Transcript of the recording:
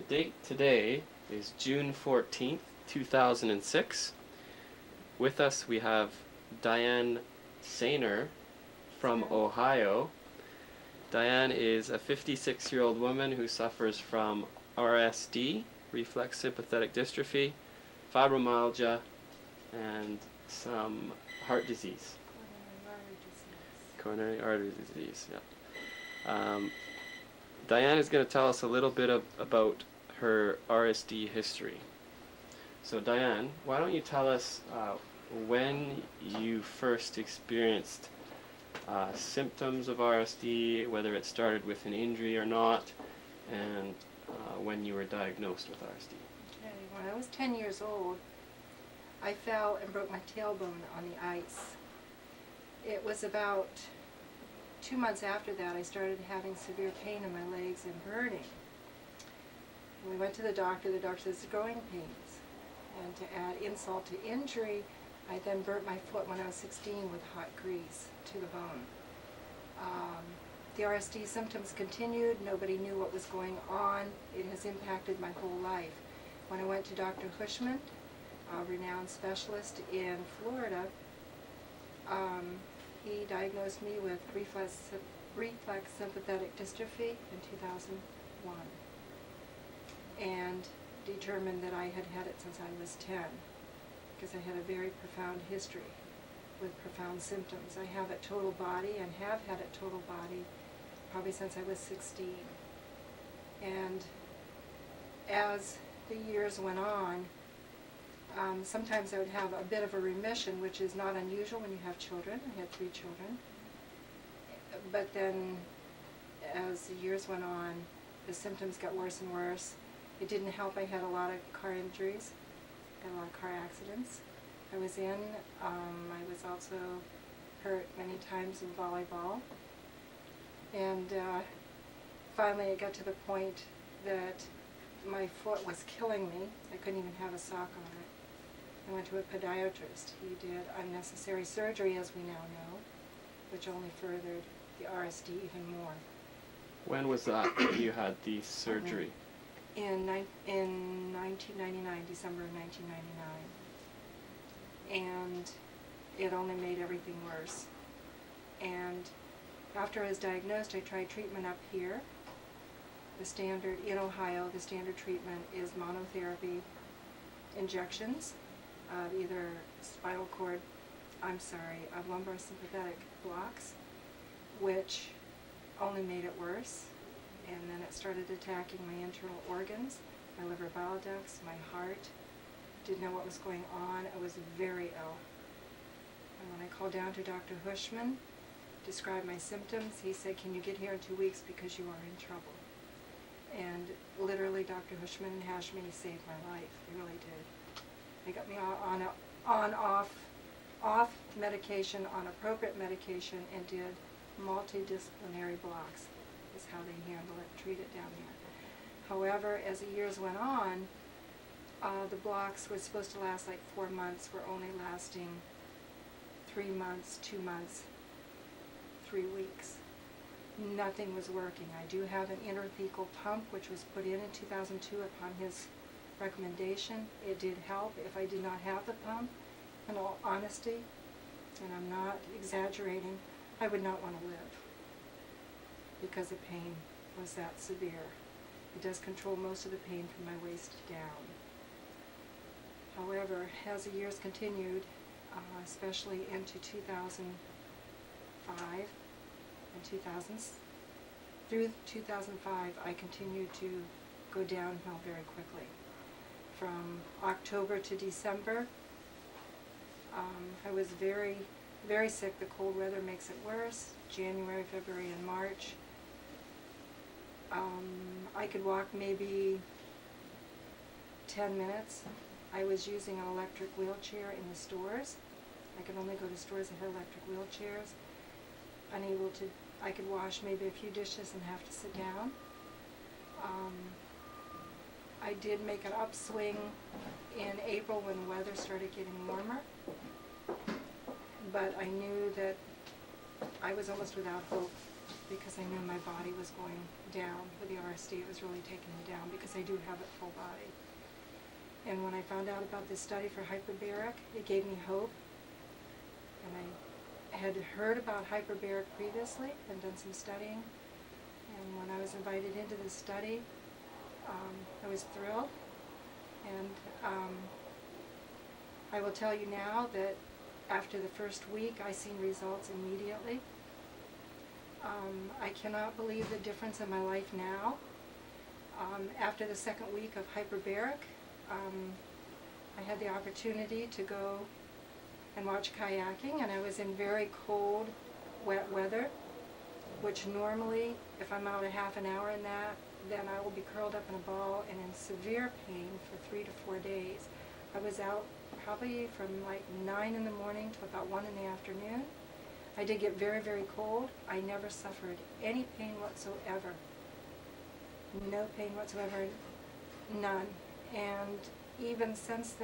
date today is June 14th, 2006. With us we have Diane Sainer from Ohio. Diane is a 56-year-old woman who suffers from RSD, reflex sympathetic dystrophy, fibromyalgia, and some heart disease. Coronary artery disease, yeah. Diane is going to tell us a little bit about her RSD history. So Diane, why don't you tell us when you first experienced symptoms of RSD, whether it started with an injury or not, and when you were diagnosed with RSD. Okay, when I was 10 years old, I fell and broke my tailbone on the ice. It was about 2 months after that I started having severe pain in my legs and burning. When we went to the doctor said it's growing pains. And to add insult to injury, I then burnt my foot when I was 16 with hot grease to the bone. The RSD symptoms continued. Nobody knew what was going on. It has impacted my whole life. When I went to Dr. Hushman, a renowned specialist in Florida, he diagnosed me with reflex sympathetic dystrophy in 2001 and determined that I had had it since I was 10 because I had a very profound history with profound symptoms. I have a total body and have had a total body probably since I was 16. And as the years went on, sometimes I would have a bit of a remission, which is not unusual when you have children. I had 3 children. But then as the years went on, the symptoms got worse and worse. It didn't help. I had a lot of car injuries, had a lot of car accidents I was in. I was also hurt many times in volleyball. And finally it got to the point that my foot was killing me. I couldn't even have a sock on it. I went to a podiatrist. He did unnecessary surgery, as we now know, which only furthered the RSD even more. When was that you had the surgery? In 1999, December of 1999. And it only made everything worse. And after I was diagnosed, I tried treatment up here. The standard, in Ohio, the standard treatment is monotherapy injections of either lumbar sympathetic blocks, which only made it worse. And then it started attacking my internal organs, my liver, bile ducts, my heart. Didn't know what was going on. I was very ill. And when I called down to Dr. Hushman, described my symptoms, he said, "Can you get here in 2 weeks because you are in trouble?" And literally, Dr. Hushman and Hashmi saved my life. They really did. They got me off medication, on appropriate medication, and did multidisciplinary blocks. Is how they handle it, treat it down there. However, as the years went on, the blocks were supposed to last like 4 months, were only lasting 3 months, 2 months, 3 weeks. Nothing was working. I do have an interthecal pump, which was put in 2002 upon his recommendation. It did help. If I did not have the pump, in all honesty, and I'm not exaggerating, I would not want to live because the pain was that severe. It does control most of the pain from my waist down. However, as the years continued, especially into 2005 and 2000s, through 2005, I continued to go downhill very quickly. From October to December, I was very, very sick. The cold weather makes it worse. January, February, and March. I could walk maybe 10 minutes. I was using an electric wheelchair in the stores. I could only go to stores that had electric wheelchairs. Unable to, I could wash maybe a few dishes and have to sit down. I did make an upswing in April when the weather started getting warmer, but I knew that I was almost without hope because I knew my body was going down with the RSD. It was really taking me down because I do have it full body. And when I found out about this study for hyperbaric, it gave me hope. And I had heard about hyperbaric previously and done some studying. And when I was invited into this study, I was thrilled. And I will tell you now that after the first week, I seen results immediately. I cannot believe the difference in my life now. After the second week of hyperbaric, I had the opportunity to go and watch kayaking, and I was in very cold, wet weather, which normally, if I'm out a half an hour in that, then I will be curled up in a ball and in severe pain for 3 to 4 days. I was out probably from like 9 in the morning to about 1 in the afternoon. I did get very, very cold. I never suffered any pain whatsoever. No pain whatsoever, none. And even since then,